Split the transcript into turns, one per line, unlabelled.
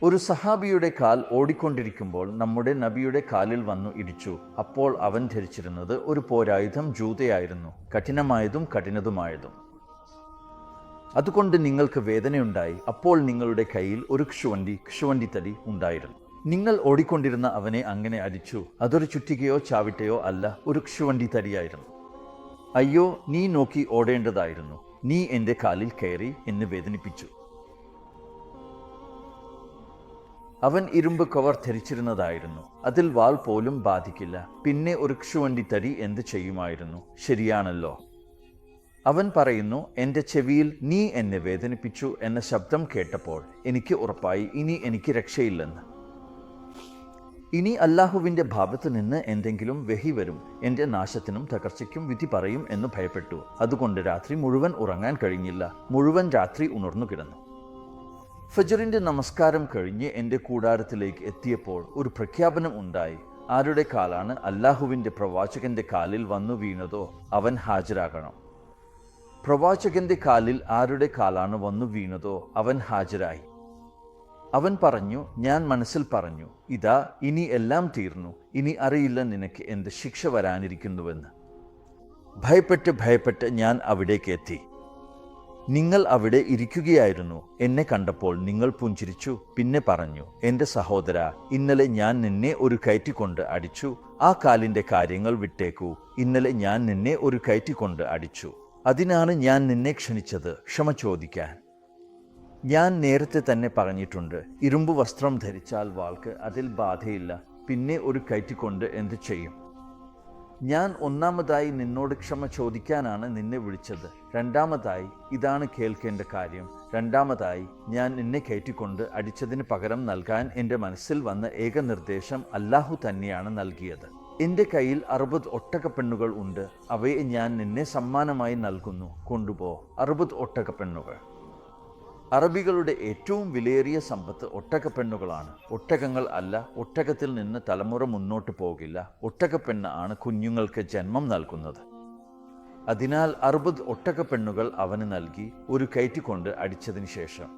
ഒരു സഹാബിയുടെ കാൽ ഓടിക്കൊണ്ടിരിക്കുമ്പോൾ നമ്മുടെ നബിയുടെ കാലിൽ വന്നു ഇടിച്ചു. അപ്പോൾ അവൻ ധരിച്ചിരുന്നത് ഒരു പോരായുധം ജൂതയായിരുന്നു, കഠിനമായതും കഠിനതുമായതും. അതുകൊണ്ട് നിങ്ങൾക്ക് വേദനയുണ്ടായി. അപ്പോൾ നിങ്ങളുടെ കയ്യിൽ ഒരു കശുവണ്ടി തടി ഉണ്ടായിരുന്നു. നിങ്ങൾ ഓടിക്കൊണ്ടിരുന്ന അവനെ അങ്ങനെ അടിച്ചു. അതൊരു ചുറ്റികയോ ചാവിട്ടയോ അല്ല, ഒരു കശുവണ്ടി തടിയായിരുന്നു. അയ്യോ, നീ നോക്കി ഓടേണ്ടതായിരുന്നു. നീ എൻ്റെ കാലിൽ കയറി എന്നെ വേദനിപ്പിച്ചു. അവൻ ഇരുമ്പ് കവർ ധരിച്ചിരുന്നതായിരുന്നു. അതിൽ വാൾ പോലും ബാധിക്കില്ല. പിന്നെ ഒരു കശുവണ്ടി തടി എന്ത് ചെയ്യുമായിരുന്നു? ശരിയാണല്ലോ. അവൻ പറയുന്നു, എൻ്റെ ചെവിയിൽ നീ എന്നെ വേദനിപ്പിച്ചു എന്ന ശബ്ദം കേട്ടപ്പോൾ എനിക്ക് ഉറപ്പായി ഇനി എനിക്ക് രക്ഷയില്ലെന്ന്. ഇനി അല്ലാഹുവിൻ്റെ ഭാഗത്ത് നിന്ന് എന്തെങ്കിലും വഹി വരും, എൻ്റെ നാശത്തിനും തകർച്ചയ്ക്കും വിധി പറയും എന്ന് ഭയപ്പെട്ടു. അതുകൊണ്ട് രാത്രി മുഴുവൻ ഉറങ്ങാൻ കഴിഞ്ഞില്ല. മുഴുവൻ രാത്രി ഉണർന്നു കിടന്നു. ഫജറിൻ്റെ നമസ്കാരം കഴിഞ്ഞ് എൻ്റെ കൂടാരത്തിലേക്ക് എത്തിയപ്പോൾ ഒരു പ്രഖ്യാപനം ഉണ്ടായി. ആരുടെ കാലാണ് അല്ലാഹുവിൻ്റെ പ്രവാചകന്റെ കാലിൽ വന്നു വീണതോ അവൻ ഹാജരാകണം. പ്രവാചകന്റെ കാലിൽ ആരുടെ കാലാണ് വന്നു വീണതോ അവൻ ഹാജരായി. അവൻ പറഞ്ഞു, ഞാൻ മനസ്സിൽ പറഞ്ഞു, ഇതാ ഇനി എല്ലാം തീർന്നു, ഇനി അറിയില്ല നിനക്ക് എന്ത് ശിക്ഷ വരാനിരിക്കുന്നുവെന്ന്. ഭയപ്പെട്ട് ഞാൻ അവിടേക്ക് എത്തി. നിങ്ങൾ അവിടെ ഇരിക്കുകയായിരുന്നു. എന്നെ കണ്ടപ്പോൾ നിങ്ങൾ പുഞ്ചിരിച്ചു. പിന്നെ പറഞ്ഞു, എൻ്റെ സഹോദര, ഇന്നലെ ഞാൻ നിന്നെ ഒരു കയറ്റിക്കൊണ്ട് അടിച്ചു. ആ കാലിൻ്റെ കാര്യങ്ങൾ വിട്ടേക്കൂ. ഇന്നലെ ഞാൻ നിന്നെ ഒരു കയറ്റിക്കൊണ്ട് അടിച്ചു. അതിനാണ് ഞാൻ നിന്നെ ക്ഷണിച്ചത്, ക്ഷമ ചോദിക്കാൻ. ഞാൻ നേരത്തെ തന്നെ പറഞ്ഞിട്ടുണ്ട്, ഇരുമ്പ് വസ്ത്രം ധരിച്ചാൽ വാൾക്ക് അതിൽ ബാധയില്ല. പിന്നെ ഒരു കയറ്റിക്കൊണ്ട് എന്തു ചെയ്യും? ഞാൻ ഒന്നാമതായി നിന്നോട് ക്ഷമ ചോദിക്കാനാണ് നിന്നെ വിളിച്ചത്. രണ്ടാമതായി ഇതാണ് കേൾക്കേണ്ട കാര്യം. രണ്ടാമതായി ഞാൻ നിന്നെ കയറ്റിക്കൊണ്ട് അടിച്ചതിന് പകരം നൽകാൻ എൻ്റെ മനസ്സിൽ വന്ന ഏക നിർദ്ദേശം അല്ലാഹു തന്നെയാണ് നൽകിയത്. എൻ്റെ കയ്യിൽ 60 ഒട്ടകപ്പെണ്ണുകൾ ഉണ്ട്. അവയെ ഞാൻ നിന്നെ സമ്മാനമായി നൽകുന്നു. കൊണ്ടുപോ 60 ഒട്ടകപ്പെണ്ണുകൾ. അറബികളുടെ ഏറ്റവും വിലയേറിയ സമ്പത്ത് ഒട്ടകപ്പെണ്ണുകളാണ്. ഒട്ടകങ്ങൾ അല്ല. ഒട്ടകത്തിൽ നിന്ന് തലമുറ മുന്നോട്ട് പോകില്ല. ഒട്ടകപ്പെണ്ണ് ആണ് കുഞ്ഞുങ്ങൾക്ക് ജന്മം നൽകുന്നത്. അതിനാൽ 60 ഒട്ടകപ്പെണ്ണുകൾ അവന് നൽകി ഒരു കയറ്റിക്കൊണ്ട് അടിച്ചതിന് ശേഷം